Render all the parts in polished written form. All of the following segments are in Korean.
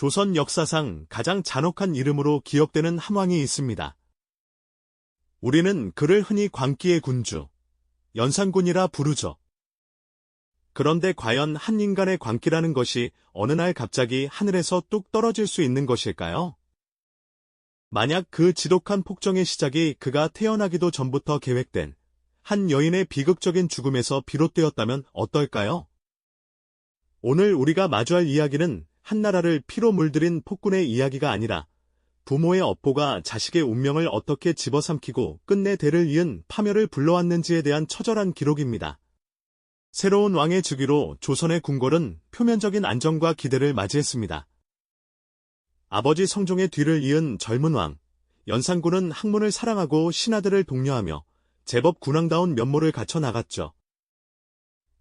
조선 역사상 가장 잔혹한 이름으로 기억되는 함왕이 있습니다. 우리는 그를 흔히 광기의 군주, 연산군이라 부르죠. 그런데 과연 한 인간의 광기라는 것이 어느 날 갑자기 하늘에서 뚝 떨어질 수 있는 것일까요? 만약 그 지독한 폭정의 시작이 그가 태어나기도 전부터 계획된 한 여인의 비극적인 죽음에서 비롯되었다면 어떨까요? 오늘 우리가 마주할 이야기는 한나라를 피로 물들인 폭군의 이야기가 아니라 부모의 업보가 자식의 운명을 어떻게 집어삼키고 끝내 대를 이은 파멸을 불러왔는지에 대한 처절한 기록입니다. 새로운 왕의 즉위로 조선의 궁궐은 표면적인 안정과 기대를 맞이했습니다. 아버지 성종의 뒤를 이은 젊은 왕, 연산군은 학문을 사랑하고 신하들을 독려하며 제법 군왕다운 면모를 갖춰 나갔죠.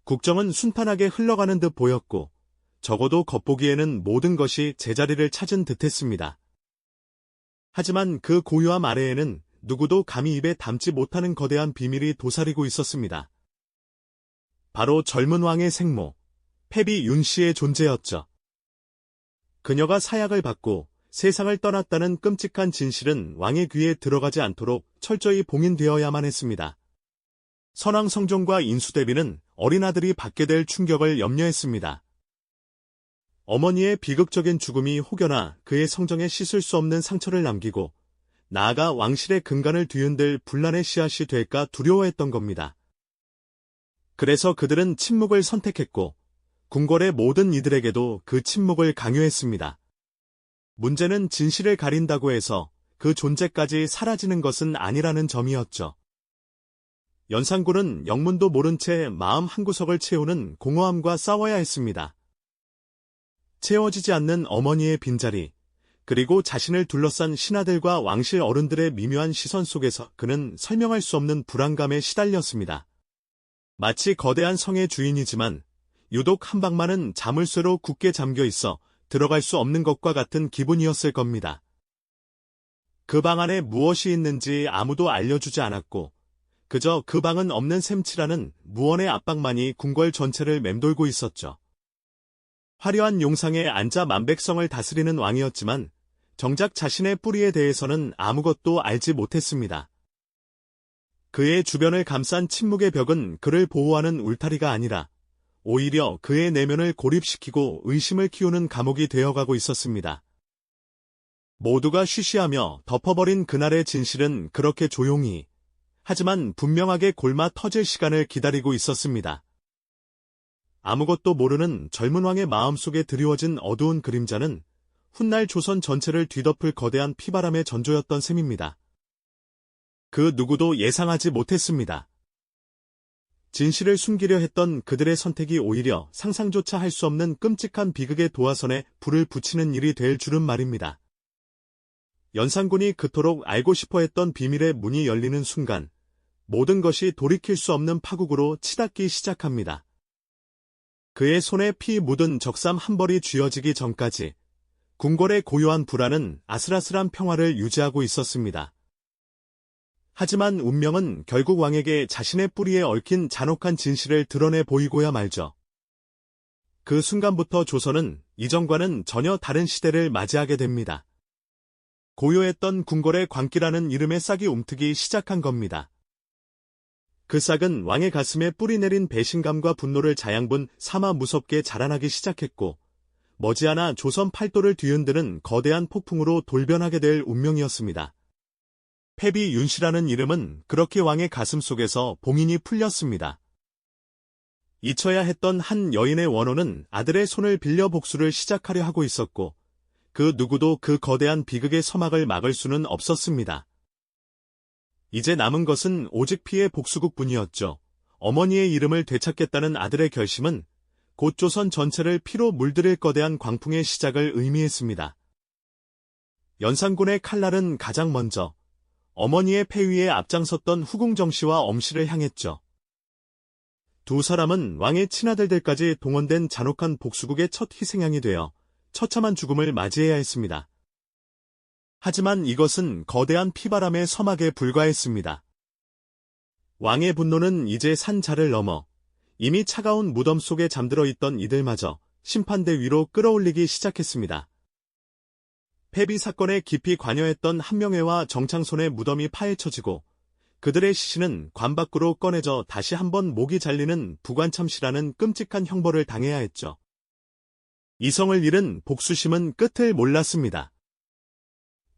국정은 순탄하게 흘러가는 듯 보였고 적어도 겉보기에는 모든 것이 제자리를 찾은 듯했습니다. 하지만 그 고요함 아래에는 누구도 감히 입에 담지 못하는 거대한 비밀이 도사리고 있었습니다. 바로 젊은 왕의 생모, 패비 윤씨의 존재였죠. 그녀가 사약을 받고 세상을 떠났다는 끔찍한 진실은 왕의 귀에 들어가지 않도록 철저히 봉인되어야만 했습니다. 선왕 성종과 인수대비는 어린 아들이 받게 될 충격을 염려했습니다. 어머니의 비극적인 죽음이 혹여나 그의 성정에 씻을 수 없는 상처를 남기고 나아가 왕실의 근간을 뒤흔들 분란의 씨앗이 될까 두려워했던 겁니다. 그래서 그들은 침묵을 선택했고 궁궐의 모든 이들에게도 그 침묵을 강요했습니다. 문제는 진실을 가린다고 해서 그 존재까지 사라지는 것은 아니라는 점이었죠. 연산군은 영문도 모른 채 마음 한구석을 채우는 공허함과 싸워야 했습니다. 채워지지 않는 어머니의 빈자리, 그리고 자신을 둘러싼 신하들과 왕실 어른들의 미묘한 시선 속에서 그는 설명할 수 없는 불안감에 시달렸습니다. 마치 거대한 성의 주인이지만 유독 한 방만은 자물쇠로 굳게 잠겨 있어 들어갈 수 없는 것과 같은 기분이었을 겁니다. 그 방 안에 무엇이 있는지 아무도 알려주지 않았고 그저 그 방은 없는 셈치라는 무언의 압박만이 궁궐 전체를 맴돌고 있었죠. 화려한 용상에 앉아 만백성을 다스리는 왕이었지만 정작 자신의 뿌리에 대해서는 아무것도 알지 못했습니다. 그의 주변을 감싼 침묵의 벽은 그를 보호하는 울타리가 아니라 오히려 그의 내면을 고립시키고 의심을 키우는 감옥이 되어가고 있었습니다. 모두가 쉬쉬하며 덮어버린 그날의 진실은 그렇게 조용히, 하지만 분명하게 골마 터질 시간을 기다리고 있었습니다. 아무것도 모르는 젊은 왕의 마음속에 드리워진 어두운 그림자는 훗날 조선 전체를 뒤덮을 거대한 피바람의 전조였던 셈입니다. 그 누구도 예상하지 못했습니다. 진실을 숨기려 했던 그들의 선택이 오히려 상상조차 할 수 없는 끔찍한 비극의 도화선에 불을 붙이는 일이 될 줄은 말입니다. 연산군이 그토록 알고 싶어 했던 비밀의 문이 열리는 순간 모든 것이 돌이킬 수 없는 파국으로 치닫기 시작합니다. 그의 손에 피 묻은 적삼 한 벌이 쥐어지기 전까지 궁궐의 고요한 불안은 아슬아슬한 평화를 유지하고 있었습니다. 하지만 운명은 결국 왕에게 자신의 뿌리에 얽힌 잔혹한 진실을 드러내 보이고야 말죠. 그 순간부터 조선은 이전과는 전혀 다른 시대를 맞이하게 됩니다. 고요했던 궁궐의 광기라는 이름의 싹이 움트기 시작한 겁니다. 그 싹은 왕의 가슴에 뿌리 내린 배신감과 분노를 자양분 삼아 무섭게 자라나기 시작했고 머지않아 조선 팔도를 뒤흔드는 거대한 폭풍으로 돌변하게 될 운명이었습니다. 패비 윤씨라는 이름은 그렇게 왕의 가슴 속에서 봉인이 풀렸습니다. 잊혀야 했던 한 여인의 원호는 아들의 손을 빌려 복수를 시작하려 하고 있었고 그 누구도 그 거대한 비극의 서막을 막을 수는 없었습니다. 이제 남은 것은 오직 피의 복수국뿐이었죠. 어머니의 이름을 되찾겠다는 아들의 결심은 곧 조선 전체를 피로 물들일 거대한 광풍의 시작을 의미했습니다. 연산군의 칼날은 가장 먼저 어머니의 폐위에 앞장섰던 후궁정씨와 엄씨를 향했죠. 두 사람은 왕의 친아들들까지 동원된 잔혹한 복수국의 첫 희생양이 되어 처참한 죽음을 맞이해야 했습니다. 하지만 이것은 거대한 피바람의 서막에 불과했습니다. 왕의 분노는 이제 산자를 넘어 이미 차가운 무덤 속에 잠들어 있던 이들마저 심판대 위로 끌어올리기 시작했습니다. 폐비 사건에 깊이 관여했던 한명회와 정창손의 무덤이 파헤쳐지고 그들의 시신은 관 밖으로 꺼내져 다시 한번 목이 잘리는 부관참시라는 끔찍한 형벌을 당해야 했죠. 이성을 잃은 복수심은 끝을 몰랐습니다.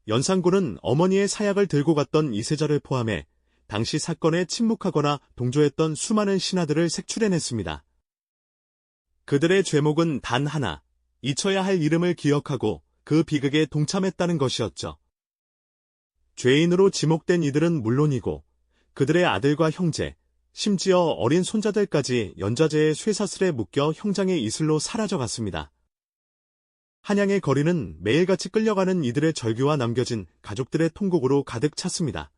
연산군은 어머니의 사약을 들고 갔던 이세자를 포함해 당시 사건에 침묵하거나 동조했던 수많은 신하들을 색출해냈습니다. 그들의 죄목은 단 하나, 잊혀야 할 이름을 기억하고 그 비극에 동참했다는 것이었죠. 죄인으로 지목된 이들은 물론이고 그들의 아들과 형제, 심지어 어린 손자들까지 연좌제의 쇠사슬에 묶여 형장의 이슬로 사라져갔습니다. 한양의 거리는 매일같이 끌려가는 이들의 절규와 남겨진 가족들의 통곡으로 가득 찼습니다.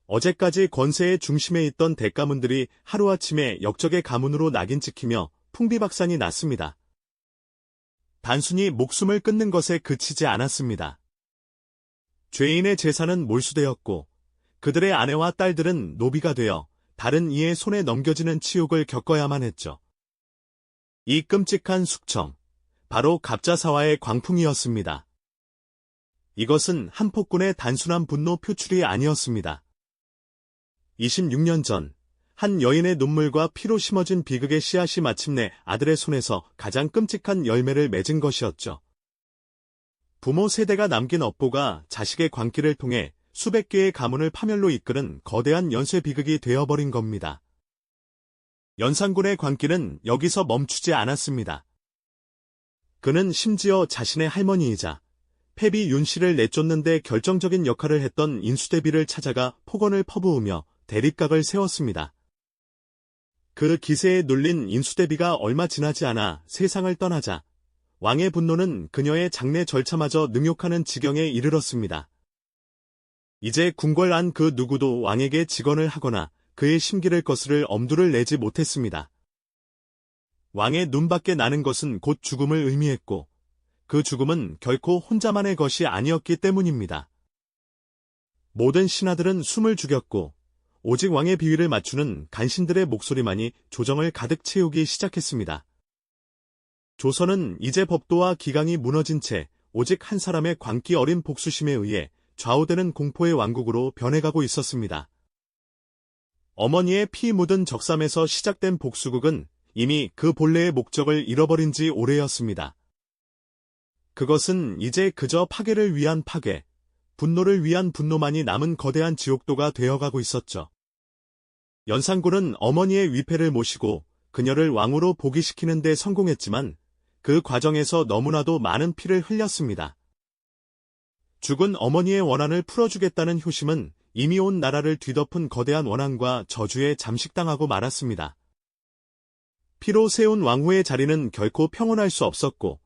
어제까지 권세의 중심에 있던 대가문들이 하루아침에 역적의 가문으로 낙인 찍히며 풍비박산이 났습니다. 단순히 목숨을 끊는 것에 그치지 않았습니다. 죄인의 재산은 몰수되었고 그들의 아내와 딸들은 노비가 되어 다른 이의 손에 넘겨지는 치욕을 겪어야만 했죠. 이 끔찍한 숙청, 바로 갑자사화의 광풍이었습니다. 이것은 한 폭군의 단순한 분노 표출이 아니었습니다. 26년 전, 한 여인의 눈물과 피로 심어진 비극의 씨앗이 마침내 아들의 손에서 가장 끔찍한 열매를 맺은 것이었죠. 부모 세대가 남긴 업보가 자식의 광기를 통해 수백 개의 가문을 파멸로 이끄는 거대한 연쇄 비극이 되어버린 겁니다. 연산군의 광기는 여기서 멈추지 않았습니다. 그는 심지어 자신의 할머니이자 폐비 윤씨를 내쫓는 데 결정적인 역할을 했던 인수대비를 찾아가 폭언을 퍼부으며 대립각을 세웠습니다. 그 기세에 눌린 인수대비가 얼마 지나지 않아 세상을 떠나자 왕의 분노는 그녀의 장례 절차마저 능욕하는 지경에 이르렀습니다. 이제 궁궐 안 그 누구도 왕에게 직언을 하거나 그의 심기를 거스를 엄두를 내지 못했습니다. 왕의 눈밖에 나는 것은 곧 죽음을 의미했고 그 죽음은 결코 혼자만의 것이 아니었기 때문입니다. 모든 신하들은 숨을 죽였고 오직 왕의 비위를 맞추는 간신들의 목소리만이 조정을 가득 채우기 시작했습니다. 조선은 이제 법도와 기강이 무너진 채 오직 한 사람의 광기 어린 복수심에 의해 좌우되는 공포의 왕국으로 변해가고 있었습니다. 어머니의 피 묻은 적삼에서 시작된 복수극은 이미 그 본래의 목적을 잃어버린 지 오래였습니다. 그것은 이제 그저 파괴를 위한 파괴, 분노를 위한 분노만이 남은 거대한 지옥도가 되어가고 있었죠. 연산군은 어머니의 위패를 모시고 그녀를 왕으로 복위시키는 데 성공했지만 그 과정에서 너무나도 많은 피를 흘렸습니다. 죽은 어머니의 원한을 풀어주겠다는 효심은 이미 온 나라를 뒤덮은 거대한 원한과 저주에 잠식당하고 말았습니다. 피로 세운 왕후의 자리는 결코 평온할 수 없었고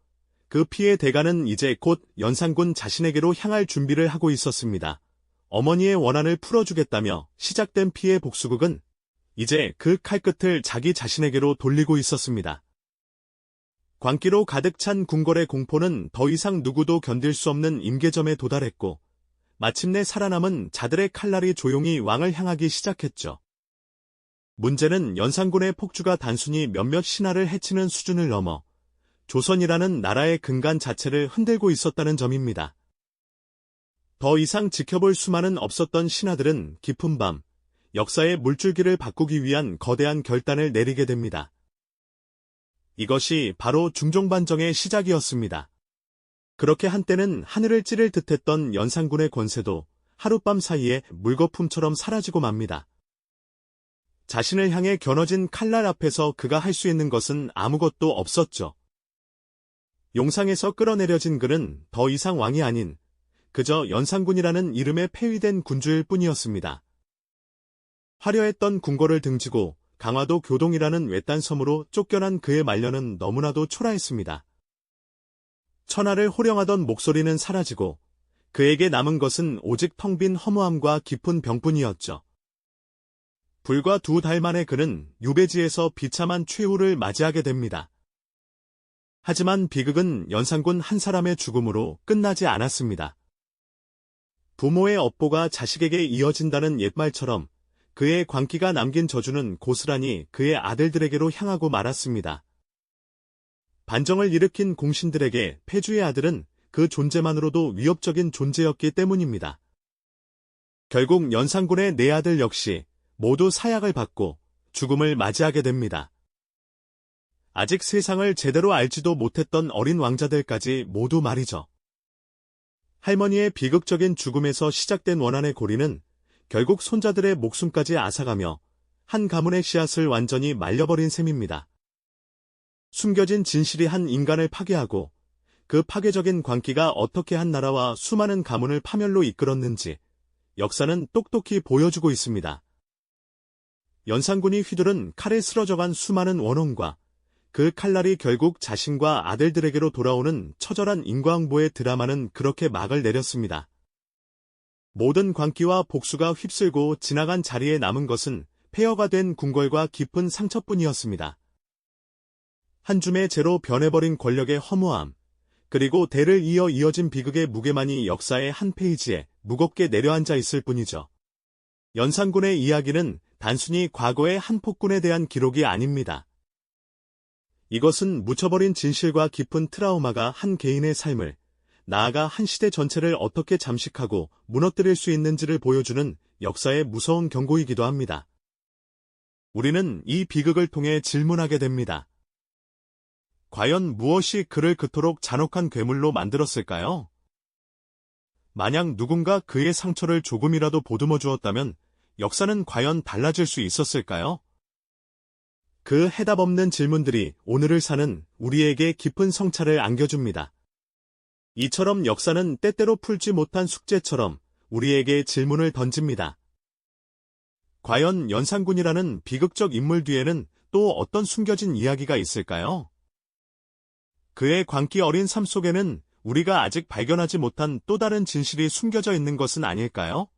그 피의 대가는 이제 곧 연산군 자신에게로 향할 준비를 하고 있었습니다. 어머니의 원한을 풀어주겠다며 시작된 피의 복수극은 이제 그 칼끝을 자기 자신에게로 돌리고 있었습니다. 광기로 가득 찬 궁궐의 공포는 더 이상 누구도 견딜 수 없는 임계점에 도달했고 마침내 살아남은 자들의 칼날이 조용히 왕을 향하기 시작했죠. 문제는 연산군의 폭주가 단순히 몇몇 신하를 해치는 수준을 넘어 조선이라는 나라의 근간 자체를 흔들고 있었다는 점입니다. 더 이상 지켜볼 수만은 없었던 신하들은 깊은 밤, 역사의 물줄기를 바꾸기 위한 거대한 결단을 내리게 됩니다. 이것이 바로 중종반정의 시작이었습니다. 그렇게 한때는 하늘을 찌를 듯했던 연산군의 권세도 하룻밤 사이에 물거품처럼 사라지고 맙니다. 자신을 향해 겨눠진 칼날 앞에서 그가 할 수 있는 것은 아무것도 없었죠. 용상에서 끌어내려진 그는 더 이상 왕이 아닌 그저 연산군이라는 이름에 폐위된 군주일 뿐이었습니다. 화려했던 궁궐을 등지고 강화도 교동이라는 외딴 섬으로 쫓겨난 그의 말년은 너무나도 초라했습니다. 천하를 호령하던 목소리는 사라지고 그에게 남은 것은 오직 텅 빈 허무함과 깊은 병뿐이었죠. 불과 2달 만에 그는 유배지에서 비참한 최후를 맞이하게 됩니다. 하지만 비극은 연산군 한 사람의 죽음으로 끝나지 않았습니다. 부모의 업보가 자식에게 이어진다는 옛말처럼 그의 광기가 남긴 저주는 고스란히 그의 아들들에게로 향하고 말았습니다. 반정을 일으킨 공신들에게 폐주의 아들은 그 존재만으로도 위협적인 존재였기 때문입니다. 결국 연산군의 네 아들 역시 모두 사약을 받고 죽음을 맞이하게 됩니다. 아직 세상을 제대로 알지도 못했던 어린 왕자들까지 모두 말이죠. 할머니의 비극적인 죽음에서 시작된 원한의 고리는 결국 손자들의 목숨까지 앗아가며 한 가문의 씨앗을 완전히 말려버린 셈입니다. 숨겨진 진실이 한 인간을 파괴하고 그 파괴적인 광기가 어떻게 한 나라와 수많은 가문을 파멸로 이끌었는지 역사는 똑똑히 보여주고 있습니다. 연산군이 휘두른 칼에 쓰러져간 수많은 원혼과 그 칼날이 결국 자신과 아들들에게로 돌아오는 처절한 인과응보의 드라마는 그렇게 막을 내렸습니다. 모든 광기와 복수가 휩쓸고 지나간 자리에 남은 것은 폐허가 된 궁궐과 깊은 상처뿐이었습니다. 한 줌의 재로 변해버린 권력의 허무함, 그리고 대를 이어 이어진 비극의 무게만이 역사의 한 페이지에 무겁게 내려앉아 있을 뿐이죠. 연산군의 이야기는 단순히 과거의 한 폭군에 대한 기록이 아닙니다. 이것은 묻혀버린 진실과 깊은 트라우마가 한 개인의 삶을, 나아가 한 시대 전체를 어떻게 잠식하고 무너뜨릴 수 있는지를 보여주는 역사의 무서운 경고이기도 합니다. 우리는 이 비극을 통해 질문하게 됩니다. 과연 무엇이 그를 그토록 잔혹한 괴물로 만들었을까요? 만약 누군가 그의 상처를 조금이라도 보듬어 주었다면 역사는 과연 달라질 수 있었을까요? 그 해답 없는 질문들이 오늘을 사는 우리에게 깊은 성찰을 안겨줍니다. 이처럼 역사는 때때로 풀지 못한 숙제처럼 우리에게 질문을 던집니다. 과연 연산군이라는 비극적 인물 뒤에는 또 어떤 숨겨진 이야기가 있을까요? 그의 광기 어린 삶 속에는 우리가 아직 발견하지 못한 또 다른 진실이 숨겨져 있는 것은 아닐까요?